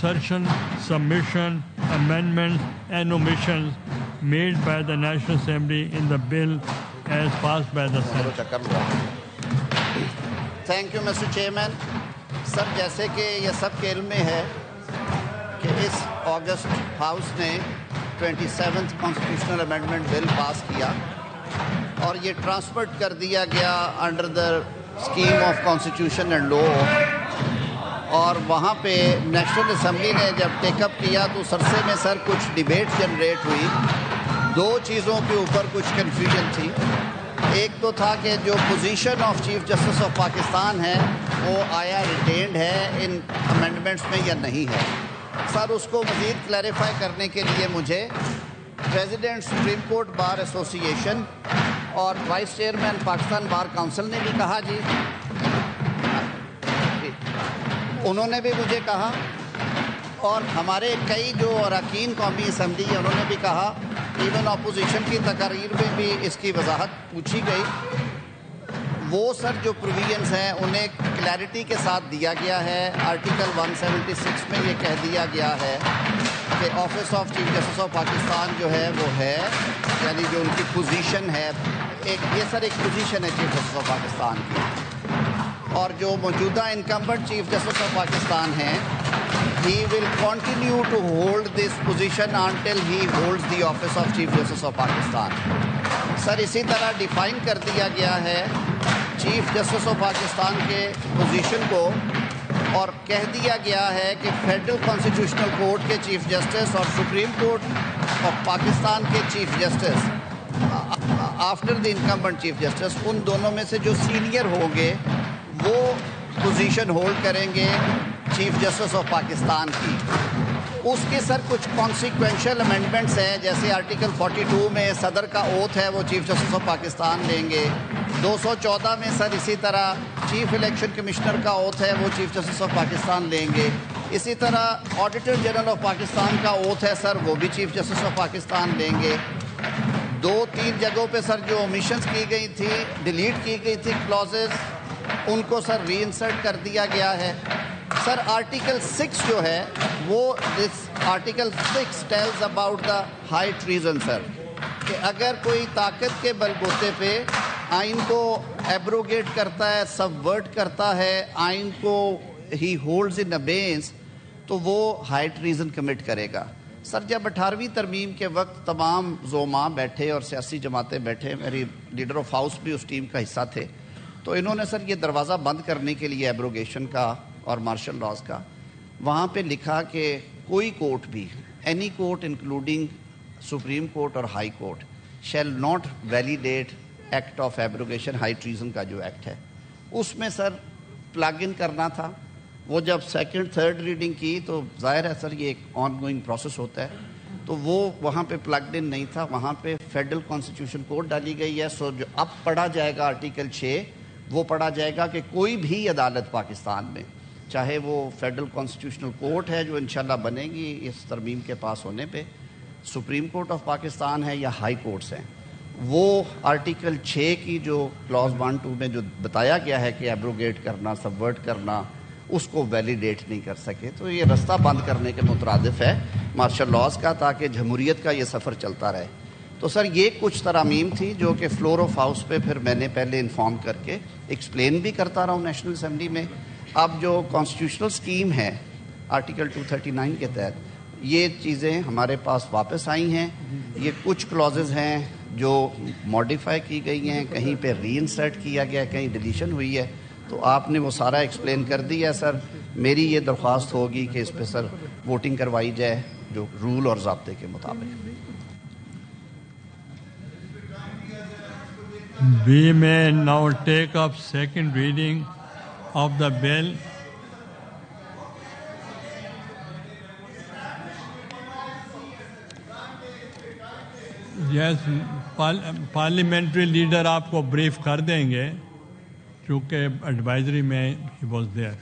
insertion, submission, amendments and omissions made by the National Assembly in the bill as passed by the Senate. Thank you, Mr. Chairman. سر جیسے کہ یہ سب کے علم میں ہے کہ اس اگست ہاؤس نے 27th کانسٹیٹیوشنل امینڈمنٹ بل پاس کیا اور یہ ٹرانسفرڈ کر دیا گیا under the scheme of constitution and law, اور وہاں پہ نیشنل اسمبلی نے جب ٹیک اپ کیا تو سرسے میں سر کچھ ڈیبیٹ جنریٹ ہوئی. دو چیزوں کے اوپر کچھ کنفیوژن تھی. ایک تو تھا کہ جو position of chief justice of Pakistan ہے وہ آیا ریٹینڈ ہے ان امینڈمنٹس میں یا نہیں ہے. سر اس کو مزید کلیریفائی کرنے کے لیے مجھے پریزیڈنٹ سپریم کورٹ بار ایسوسی ایشن اور vice chairman Pakistan bar council نے بھی کہا جی، انہوں نے بھی مجھے کہا، اور ہمارے کئی جو اراکین قومی اسمبلی ہیں انہوں نے بھی کہا، ایون اپوزیشن کی تقاریر میں بھی اس کی وضاحت پوچھی گئی. وہ سر جو پروویژنس ہیں انہیں کلیئرٹی کے ساتھ دیا گیا ہے. آرٹیکل 176 میں یہ کہہ دیا گیا ہے کہ office of chief justice of Pakistan جو ہے وہ ہے، یعنی جو ان کی پوزیشن ہے، یہ سر ایک پوزیشن ہے چیف جسٹس آف پاکستان کی، اور جو موجودہ incumbent chief justice of Pakistan ہیں he will continue to hold this position until he holds the office of Chief Justice of Pakistan. سر اسی طرح ڈیفائن کر دیا گیا ہے چیف جسٹس آف پاکستان کے پوزیشن کو، اور کہہ دیا گیا ہے کہ فیڈرل کانسٹیٹیوشنل کورٹ کے چیف جسٹس اور سپریم کورٹ آف پاکستان کے chief justice after the incumbent chief justice, ان دونوں میں سے جو سینئر ہوں گے وہ پوزیشن ہولڈ کریں گے چیف جسٹس آف پاکستان کی. اس کے سر کچھ کانسیکوینشل امینڈمنٹس ہیں، جیسے آرٹیکل 42 میں صدر کا اوتھ ہے وہ چیف جسٹس آف پاکستان لیں گے. 214 میں سر اسی طرح چیف الیکشن کمشنر کا اوتھ ہے وہ چیف جسٹس آف پاکستان لیں گے. اسی طرح آڈیٹر جنرل آف پاکستان کا اوتھ ہے سر وہ بھی چیف جسٹس آف پاکستان لیں گے. 2-3 جگہوں پہ سر جو اومیشنز کی گئی تھی، ڈیلیٹ کی گئی تھی کلازز، ان کو سر ری انسرٹ کر دیا گیا ہے. سر آرٹیکل 6 جو ہے وہ article 6 tells about the high treason sir, کہ اگر کوئی طاقت کے بل بوتے پہ آئین کو ایبروگیٹ کرتا ہے، سبورٹ کرتا ہے، آئین کو ہی ہولڈز ان ابینس، تو وہ ہائی ٹریزن کمٹ کرے گا. سر جب 18ویں ترمیم کے وقت تمام زعماء بیٹھے اور سیاسی جماعتیں بیٹھے، میری لیڈر آف ہاؤس بھی اس ٹیم کا حصہ تھے، تو انہوں نے سر یہ دروازہ بند کرنے کے لیے ایبروگیشن کا اور مارشل لاز کا وہاں پہ لکھا کہ کوئی کورٹ بھی، any court including supreme court اور high court, shall not validate act of abrogation high treason کا جو ایکٹ ہے. اس میں سر پلگ ان کرنا تھا. وہ جب سیکنڈ تھرڈ ریڈنگ کی تو ظاہر ہے سر یہ ایک آن گوئنگ پروسیس ہوتا ہے، تو وہ وہاں پہ پلگڈ ان نہیں تھا. وہاں پہ فیڈرل کانسٹیٹیوشن کوڈ ڈالی گئی ہے. سو جو اب پڑھا جائے گا آرٹیکل 6 وہ پڑھا جائے گا کہ کوئی بھی عدالت پاکستان میں، چاہے وہ فیڈرل کانسٹیٹیوشنل کورٹ ہے جو انشاءاللہ بنے گی اس ترمیم کے پاس ہونے پہ، سپریم کورٹ آف پاکستان ہے یا ہائی کورٹس ہیں، وہ آرٹیکل 6 کی جو کلاز 1-2 میں جو بتایا گیا ہے کہ ایبروگیٹ کرنا، سبورٹ کرنا، اس کو ویلیڈیٹ نہیں کر سکے. تو یہ رستہ بند کرنے کے مترادف ہے مارشل لاز کا، تاکہ جمہوریت کا یہ سفر چلتا رہے. تو سر یہ کچھ ترامیم تھی جو کہ فلور آف ہاؤس پہ پھر میں نے پہلے انفارم کر کے ایکسپلین بھی کرتا رہا ہوں نیشنل اسمبلی میں. اب جو کانسٹیٹیوشنل سکیم ہے آرٹیکل 239 کے تحت یہ چیزیں ہمارے پاس واپس آئی ہیں. یہ کچھ کلازز ہیں جو ماڈیفائی کی گئی ہیں، کہیں پہ ری انسرٹ کیا گیا ہے، کہیں ڈیلیشن ہوئی ہے، تو آپ نے وہ سارا ایکسپلین کر دیا. سر میری یہ درخواست ہوگی کہ اس پہ سر ووٹنگ کروائی جائے جو رول اور ضابطے کے مطابق. We may now take up second reading of the bill. Yes, parliamentary leader آپ کو brief کر دیں گے چونکہ advisory میں he was there.